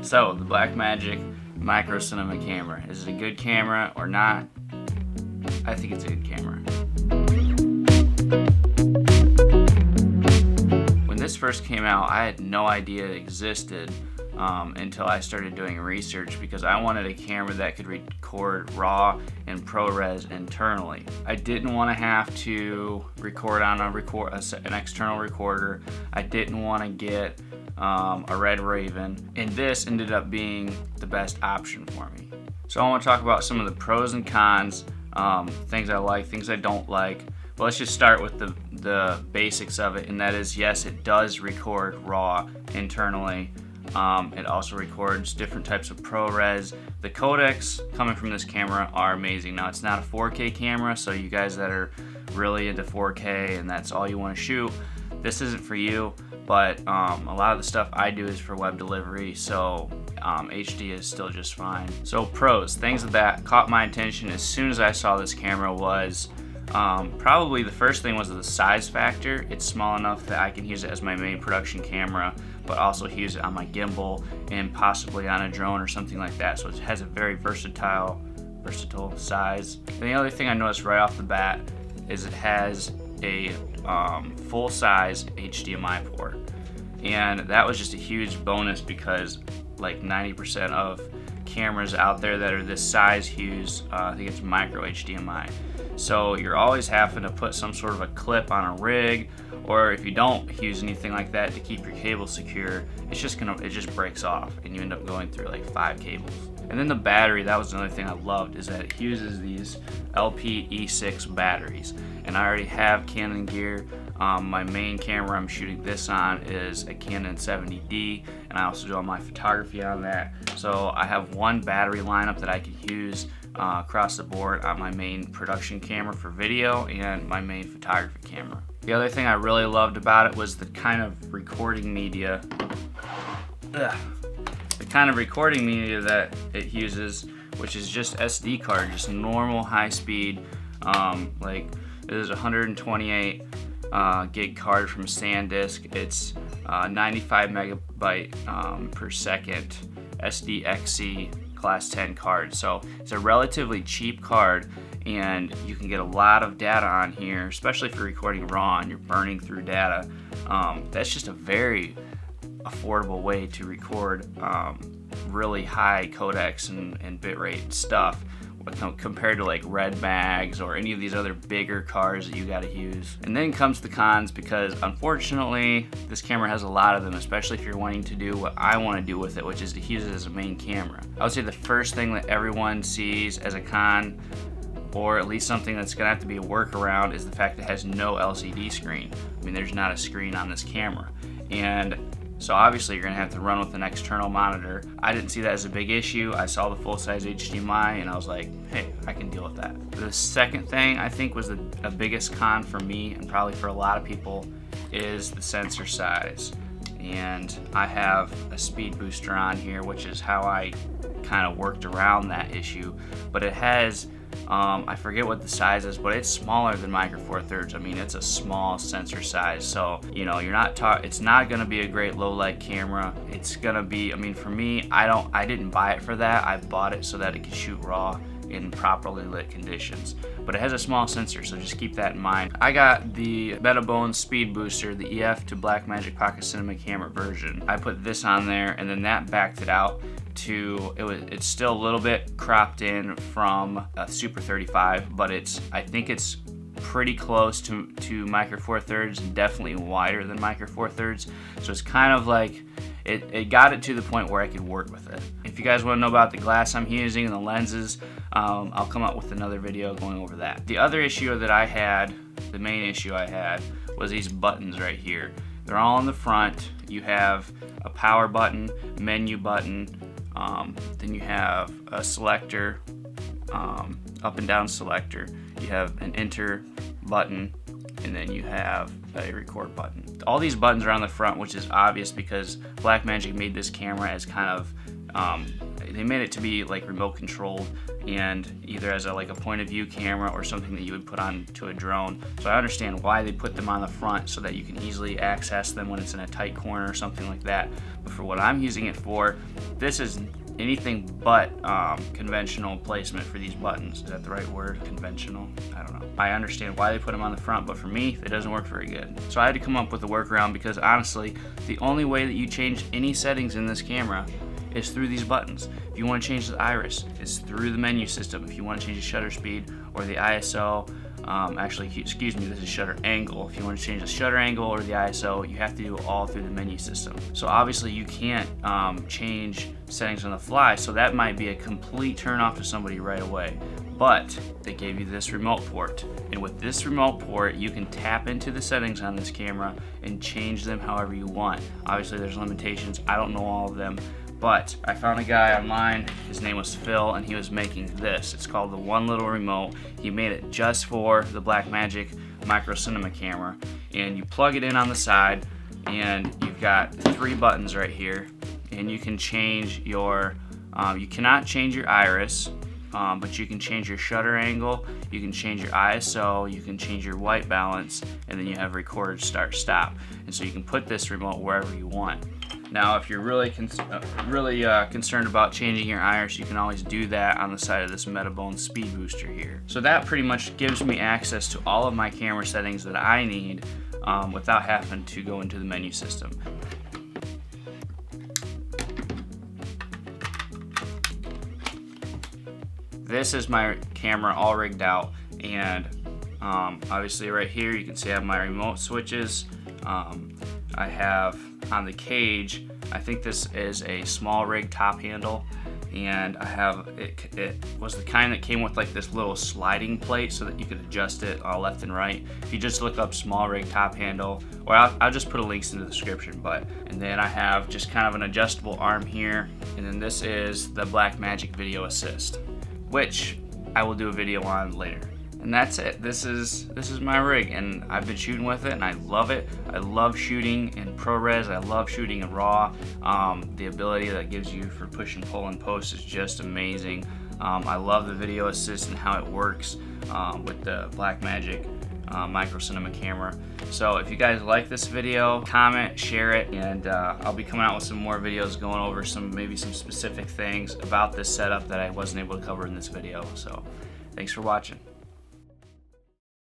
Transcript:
So, the Blackmagic Micro Cinema camera. Is it a good camera or not? I think it's a good camera. When this first came out, I had no idea it existed until I started doing research, because I wanted a camera that could record RAW and ProRes internally. I didn't want to have to record on an external recorder. I didn't want to get a Red Raven, and this ended up being the best option for me. So I want to talk about some of the pros and cons, things I like, things I don't like. But let's just start with the basics of it, and that is, yes, it does record RAW internally. It also records different types of ProRes. The codecs coming from this camera are amazing. Now, it's not a 4K camera, so you guys that are really into 4K and that's all you want to shoot, this isn't for you. But a lot of the stuff I do is for web delivery, so HD is still just fine. So pros, things that caught my attention as soon as I saw this camera was probably the first thing was the size factor. It's small enough that I can use it as my main production camera, but also use it on my gimbal and possibly on a drone or something like that. So it has a very versatile size. And the other thing I noticed right off the bat is it has a full-size HDMI port, and that was just a huge bonus, because like 90% of cameras out there that are this size use I think it's micro HDMI. So you're always having to put some sort of a clip on a rig, or if you don't use anything like that to keep your cable secure, it just breaks off and you end up going through like 5 cables. And then the battery, that was another thing I loved, is that it uses these LP-E6 batteries. And I already have Canon gear. My main camera I'm shooting this on is a Canon 70D, and I also do all my photography on that. So I have one battery lineup that I can use across the board on my main production camera for video and my main photography camera. The other thing I really loved about it was the kind of recording media. The kind of recording media that it uses, which is just SD card, just normal high speed. Like it is a 128 gig card from SanDisk. It's 95 megabyte per second SDXC class 10 card. So it's a relatively cheap card, and you can get a lot of data on here, especially if you're recording RAW and you're burning through data. That's just a very affordable way to record really high codecs and bitrate stuff compared to like Red Mags or any of these other bigger cards that you got to use. And then comes the cons, because unfortunately this camera has a lot of them, especially if you're wanting to do what I want to do with it, which is to use it as a main camera. I would say the first thing that everyone sees as a con, or at least something that's gonna have to be a workaround, is the fact that it has no LCD screen. I mean, there's not a screen on this camera. And so obviously you're gonna have to run with an external monitor. I didn't see that as a big issue. I saw the full-size HDMI and I was like, hey, I can deal with that. The second thing I think was the biggest con for me, and probably for a lot of people, is the sensor size. And I have a speed booster on here, which is how I kind of worked around that issue. But it has, I forget what the size is, but it's smaller than Micro Four Thirds. I mean, it's a small sensor size, so you know, it's not gonna be a great low light camera. It's gonna be, I mean, for me, I didn't buy it for that. I bought it so that it could shoot RAW in properly lit conditions. But it has a small sensor, so just keep that in mind. I got the Metabones Speed Booster, the EF to Blackmagic Pocket Cinema Camera version. I put this on there, and then that backed it out to, it's still a little bit cropped in from a Super 35, but I think it's pretty close to Micro Four Thirds, and definitely wider than Micro Four Thirds. So it's kind of like, it got it to the point where I could work with it. If you guys want to know about the glass I'm using and the lenses, I'll come up with another video going over that. The other issue that I had, the main issue I had, was these buttons right here. They're all in the front. You have a power button, menu button, then you have a selector, up and down selector. You have an enter button, and then you have a record button. All these buttons are on the front, which is obvious because Blackmagic made this camera as kind of they made it to be like remote controlled and either as like a point of view camera or something that you would put on to a drone. So I understand why they put them on the front so that you can easily access them when it's in a tight corner or something like that. But for what I'm using it for, this is anything but conventional placement for these buttons. Is that the right word? Conventional? I don't know. I understand why they put them on the front, but for me, it doesn't work very good. So I had to come up with a workaround because honestly, the only way that you change any settings in this camera is through these buttons. If you want to change the iris, it's through the menu system. If you want to change the shutter speed or the ISO, actually, excuse me, this is shutter angle. If you want to change the shutter angle or the ISO, you have to do it all through the menu system. So obviously you can't change settings on the fly, so that might be a complete turn off to somebody right away. But they gave you this remote port, and with this remote port you can tap into the settings on this camera and change them however you want. Obviously there's limitations, I don't know all of them, but I found a guy online, his name was Phil, and he was making this. It's called the One Little Remote. He made it just for the Blackmagic Micro Cinema camera, and you plug it in on the side and you've got 3 buttons right here, and you can change your you cannot change your iris, but you can change your shutter angle, you can change your ISO, you can change your white balance, and then you have record, start, stop. And so you can put this remote wherever you want. Now, if you're really concerned about changing your iris, you can always do that on the side of this Metabones speed booster here. So that pretty much gives me access to all of my camera settings that I need without having to go into the menu system. This is my camera all rigged out, and obviously right here you can see I have my remote switches. I have on the cage, I think this is a small rig top handle, and I have it was the kind that came with like this little sliding plate so that you could adjust it left and right. If you just look up small rig top handle, or I'll just put a links in the description, and then I have just kind of an adjustable arm here, and then this is the Blackmagic Video Assist, which I will do a video on later. And that's it. This is my rig, and I've been shooting with it and I love it. I love shooting in ProRes, I love shooting in RAW. The ability that gives you for push and pull and post is just amazing. I love the Video Assist and how it works with the Blackmagic Micro Cinema camera. So if you guys like this video, comment, share it, and I'll be coming out with some more videos going over maybe some specific things about this setup that I wasn't able to cover in this video. So thanks for watching.